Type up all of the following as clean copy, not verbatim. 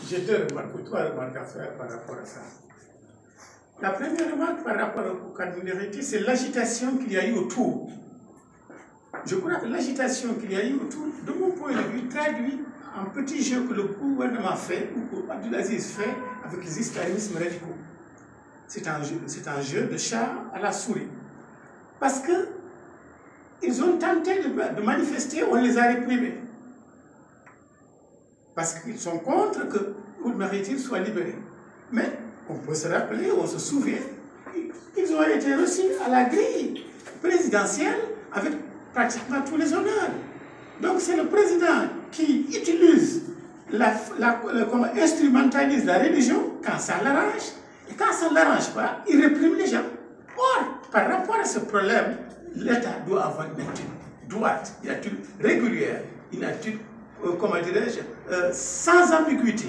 J'ai deux remarques ou trois remarques à faire par rapport à ça. La première remarque par rapport au cas de minorité, c'est l'agitation qu'il y a eu autour. Je crois que l'agitation qu'il y a eu autour, de mon point de vue, traduit un petit jeu que le gouvernement fait, ou que Abdelaziz fait avec les islamismes radicaux. C'est un jeu de chat à la souris. Parce que ils ont tenté de manifester, on les a réprimés. Parce qu'ils sont contre que Ould Mahitir soit libéré. Mais on peut se rappeler, on se souvient, ils ont été reçus à la grille présidentielle avec pratiquement tous les honneurs. Donc c'est le président qui utilise, instrumentalise la religion quand ça l'arrange, et quand ça ne l'arrange pas, il réprime les gens. Or, par rapport à ce problème, l'État doit avoir une attitude droite, une attitude régulière, une attitude, comment dirais-je, sans ambiguïté.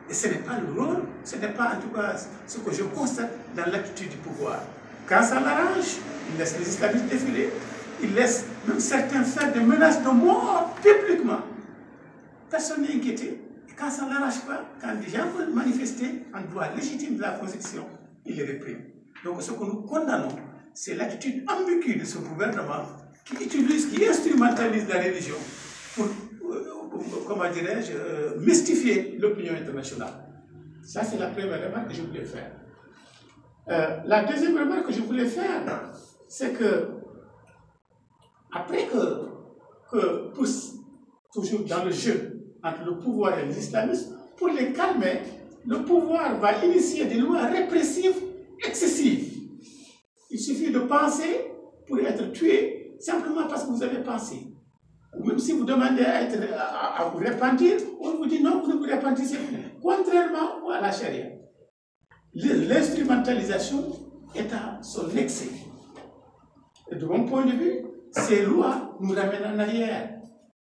Et ce n'est pas le rôle, ce n'est pas en tout cas ce que je constate dans l'attitude du pouvoir. Quand ça l'arrange, il laisse les islamistes défiler, il laisse même certains faire des menaces de mort publiquement. Personne n'est inquiété. Et quand ça ne l'arrange pas, quand les gens veulent manifester en droit légitime de la Constitution, il les réprime. Donc ce que nous condamnons, c'est l'attitude ambiguë de ce gouvernement qui utilise, qui instrumentalise la religion pour comment dirais-je, mystifier l'opinion internationale. Ça, c'est la première remarque que je voulais faire. La deuxième remarque que je voulais faire, c'est que, après que pousse toujours dans le jeu entre le pouvoir et les islamistes, pour les calmer, le pouvoir va initier des lois répressives excessives. Il suffit de penser pour être tué simplement parce que vous avez pensé. Même si vous demandez à vous repentir, on vous dit non, vous ne vous repentissez plus. Contrairement à la charia. L'instrumentalisation est à son excès. Et de mon point de vue, ces lois nous ramènent en arrière.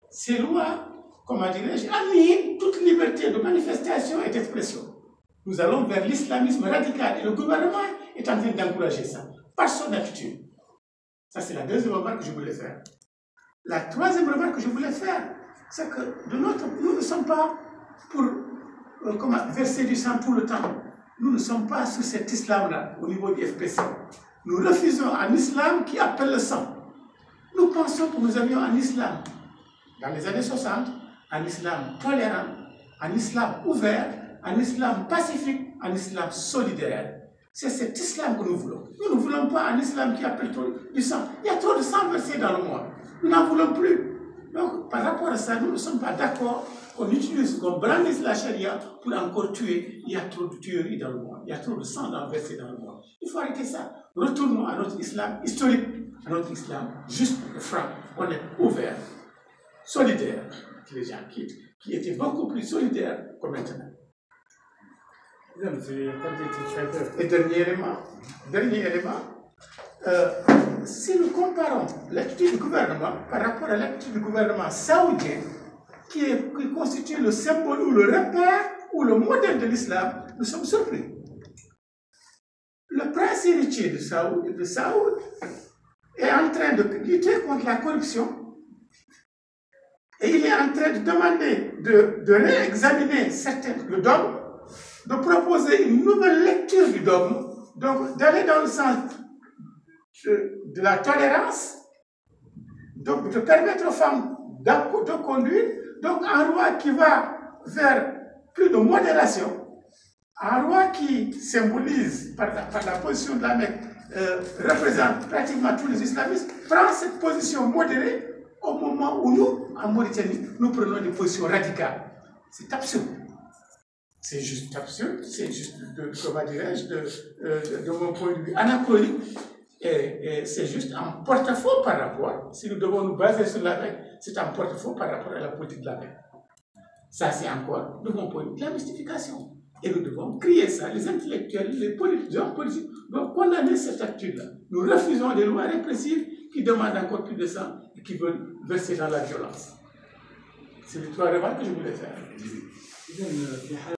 Ces lois, comment dirais-je, annihilent toute liberté de manifestation et d'expression. Nous allons vers l'islamisme radical et le gouvernement est en train d'encourager ça, par son attitude. Ça, c'est la deuxième remarque que je voulais faire. La troisième remarque que je voulais faire, c'est que nous ne sommes pas pour verser du sang tout le temps. Nous ne sommes pas sous cet islam-là, au niveau du FPC. Nous refusons un islam qui appelle le sang. Nous pensons que nous avions un islam, dans les années 60, un islam tolérant, un islam ouvert, un islam pacifique, un islam solidaire. C'est cet islam que nous voulons. Nous ne voulons pas un islam qui appelle du sang. Il y a trop de sang versé dans le monde. Nous n'en voulons plus. Donc, par rapport à ça, nous ne sommes pas d'accord qu'on utilise, qu'on brandisse la charia pour encore tuer. Il y a trop de tueries dans le monde. Il y a trop de sang versé dans le monde. Il faut arrêter ça. Retournons à notre islam historique, à notre islam juste et franc, honnête, ouvert, solidaire, que les gens quittent, qui étaient beaucoup plus solidaires que maintenant. Et dernier élément, si nous comparons l'attitude du gouvernement par rapport à l'attitude du gouvernement saoudien, qui constitue le symbole ou le repère ou le modèle de l'islam, nous sommes surpris. Le prince héritier de Saoud est en train de lutter contre la corruption et il est en train de demander de réexaminer le dogme, de proposer une nouvelle lecture du dogme, donc d'aller dans le sens de la tolérance, donc de permettre aux femmes de conduire, donc un roi qui va vers plus de modération, un roi qui symbolise par la position de la Mecque, représente pratiquement tous les islamistes, prend cette position modérée au moment où nous, en Mauritanie, nous prenons des positions radicales. C'est absurde. C'est juste absurde, c'est juste, comment dirais-je, de mon point de vue anachronique. Et c'est juste un porte-à-faux par rapport, si nous devons nous baser sur la Mecque, c'est un porte-à-faux par rapport à la politique de la Mecque. Ça, c'est encore, de mon point de vue, de la mystification. Et nous devons crier ça, les intellectuels, les hommes politiques doivent condamner cette attitude-là. Nous refusons des lois répressives qui demandent encore plus de sang et qui veulent verser dans la violence. C'est les trois remarques que je voulais faire.